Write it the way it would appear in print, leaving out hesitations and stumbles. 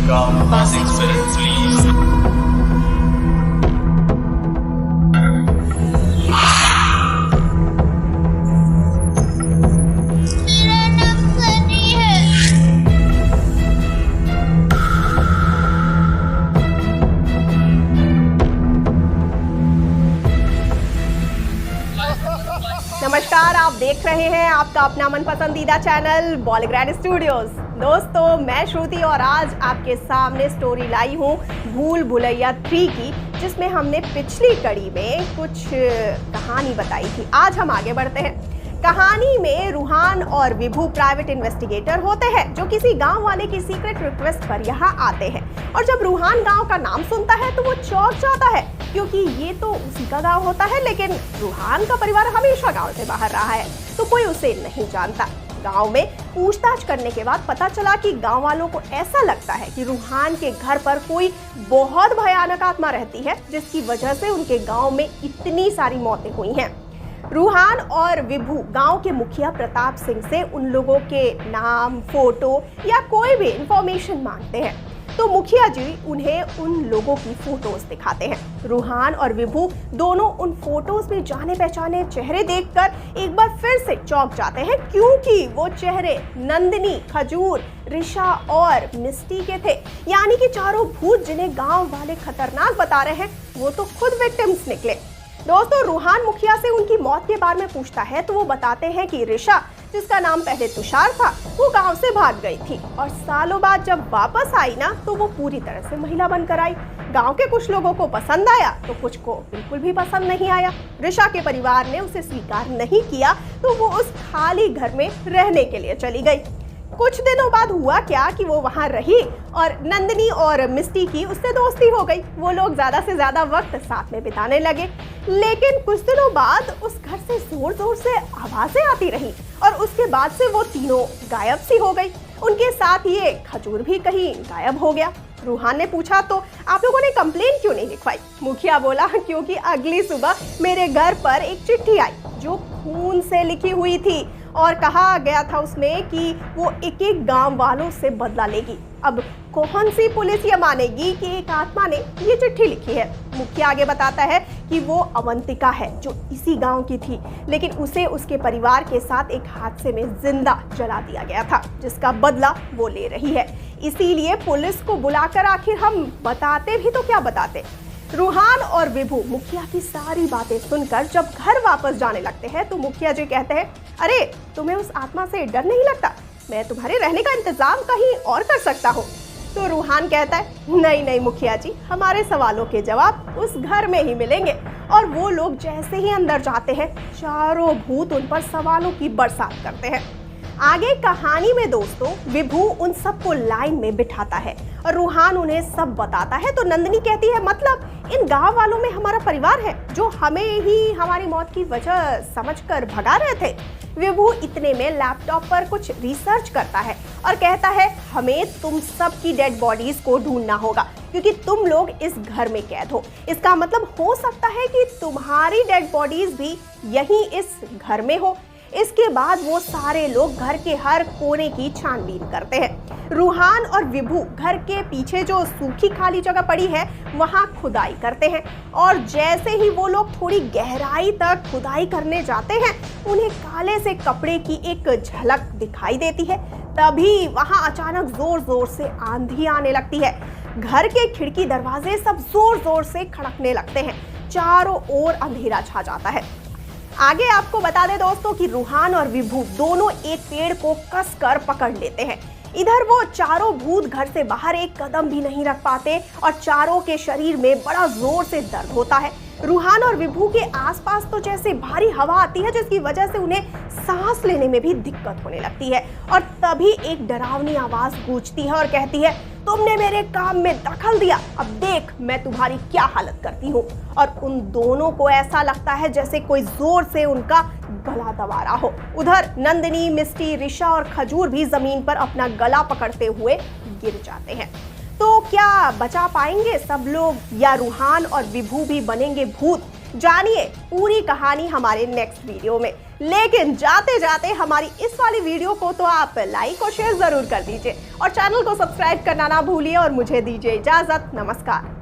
Come, passing spirits, please. मेरा नाम सनी है। नमस्कार, आप देख रहे हैं आपका अपना मन पसंदीदा चैनल बॉलीग्रैंड स्टूडियोज। दोस्तों, मैं श्रुति और आज आपके सामने स्टोरी लाई हूँ भूल भुलैया 3 की, जिसमें हमने पिछली कड़ी में कुछ कहानी बताई थी। आज हम आगे बढ़ते हैं। कहानी में रूहान और विभू प्राइवेट इन्वेस्टिगेटर होते हैं जो किसी गांव वाले की सीक्रेट रिक्वेस्ट पर यहाँ आते हैं। और जब रूहान गांव का नाम सुनता है तो वो चौंक जाता है, क्योंकि ये तो उसी का गांव होता है। लेकिन रूहान का परिवार हमेशा गांव से बाहर रहा है, तो कोई उसे नहीं जानता। गांव में पूछताछ करने के बाद पता चला कि गांव वालों को ऐसा लगता है कि रूहान के घर पर कोई बहुत भयानक आत्मा रहती है, जिसकी वजह से उनके गांव में इतनी सारी मौतें हुई हैं। रूहान और विभू गांव के मुखिया प्रताप सिंह से उन लोगों के नाम, फोटो या कोई भी इंफॉर्मेशन मांगते हैं। तो मुखिया जी उन्हें उन लोगों की फोटोज दिखाते हैं। रूहान और विभू दोनों उन फोटोज में जाने पहचाने चेहरे देखकर एक बार फिर से चौंक जाते हैं, क्योंकि वो चेहरे नंदिनी, खजूर, ऋषा और मिस्टी के थे। यानी कि चारों भूत जिन्हें गांव वाले खतरनाक बता रहे हैं, वो तो खुद विक्टिम्स निकले। दोस्तों, रूहान मुखिया से उनकी मौत के बारे में पूछता है तो वो बताते हैं कि ऋषा, जिसका नाम पहले तुषार था, वो गांव से भाग गई थी और सालों बाद जब वापस आई ना, तो वो पूरी तरह से महिला बनकर आई। गांव के कुछ लोगों को पसंद आया तो कुछ को बिल्कुल भी पसंद नहीं आया। ऋषा के परिवार ने उसे स्वीकार नहीं किया तो वो उस खाली घर में रहने के लिए चली गई। कुछ दिनों बाद हुआ क्या कि वो वहां रही और नंदिनी और मिस्टी की उससे दोस्ती हो गई। वो लोग ज्यादा से ज्यादा वक्त साथ में बिताने लगे। लेकिन कुछ दिनों बाद उस घर से जोर जोर से आवाजें आती रही और उसके बाद से वो तीनों गायब सी हो गई। उनके साथ ये खजूर भी कहीं गायब हो गया। रूहान ने पूछा, तो आप लोगों ने कंप्लेन क्यों नहीं लिखवाई? मुखिया बोला, क्योंकि अगली सुबह मेरे घर पर एक चिट्ठी आई जो खून से लिखी हुई थी और कहा गया था उसमें कि वो एक एक गांव वालों से बदला लेगी। अब कौन सी पुलिस ये मानेगी कि एक आत्मा ने ये चिट्ठी लिखी है? मुखिया आगे बताता है कि वो अवंतिका है जो इसी गांव की थी, लेकिन उसे उसके परिवार के साथ एक हादसे में जिंदा जला दिया गया था, जिसका बदला वो ले रही है। इसीलिए पुलिस को बुलाकर आखिर हम बताते भी तो क्या बताते। रूहान और विभू मुखिया की सारी बातें सुनकर जब घर वापस जाने लगते हैं तो मुखिया जी कहते हैं, अरे तुम्हें उस आत्मा से डर नहीं लगता? मैं तुम्हारे रहने का इंतजाम कहीं और कर सकता हूँ। तो रूहान कहता है, नहीं नहीं मुखिया जी, हमारे सवालों के जवाब उस घर में ही मिलेंगे। और वो लोग जैसे ही अंदर जाते हैं, चारों भूत उन पर सवालों की बरसात करते हैं। आगे कहानी में दोस्तों, विभू उन सबको लाइन में बिठाता है और रूहान उन्हें सब बताता है। तो नंदिनी कहती है, मतलब इन गांव वालों में हमारा परिवार है जो हमें ही हमारी मौत की वजह समझकर भगा रहे थे। विभू इतने में लैपटॉप पर कुछ रिसर्च करता है और कहता है, हमें तुम सब की डेड बॉडीज को ढूंढना होगा, क्योंकि तुम लोग इस घर में कैद हो। इसका मतलब हो सकता है कि तुम्हारी डेड बॉडीज भी यहीं इस घर में हो। इसके बाद वो सारे लोग घर के हर कोने की छानबीन करते हैं। रूहान और विभू घर के पीछे जो सूखी खाली जगह पड़ी है वहां खुदाई करते हैं और जैसे ही वो लोग थोड़ी गहराई तक खुदाई करने जाते हैं, उन्हें काले से कपड़े की एक झलक दिखाई देती है। तभी वहां अचानक जोर जोर से आंधी आने लगती है। घर के खिड़की दरवाजे सब जोर जोर से खड़कने लगते हैं। चारों ओर अंधेरा छा जाता है। आगे आपको बता दें दोस्तों कि रूहान और विभू दोनों एक पेड़ को कसकर पकड़ लेते हैं। इधर वो चारों भूत घर से बाहर एक कदम भी नहीं रख पाते और चारों के शरीर में बड़ा जोर से दर्द होता है। रूहान और विभू के आसपास तो जैसे भारी हवा आती है, जिसकी वजह से उन्हें सांस लेने में भी दिक्कत होने लगती है। और तभी एक डरावनी आवाज गूंजती है और कहती है, तुमने मेरे काम में दखल दिया, अब देख मैं तुम्हारी क्या हालत करती हूँ। और उन दोनों को ऐसा लगता है जैसे कोई जोर से उनका गला दबा रहा हो। उधर नंदिनी, मिस्टी, ऋषा और खजूर भी जमीन पर अपना गला पकड़ते हुए गिर जाते हैं। तो क्या बचा पाएंगे सब लोग या रूहान और विभू भी बनेंगे भूत? जानिए पूरी कहानी हमारे नेक्स्ट वीडियो में। लेकिन जाते जाते हमारी इस वाली वीडियो को तो आप लाइक और शेयर जरूर कर दीजिए और चैनल को सब्सक्राइब करना ना भूलिए और मुझे दीजिए इजाजत। नमस्कार।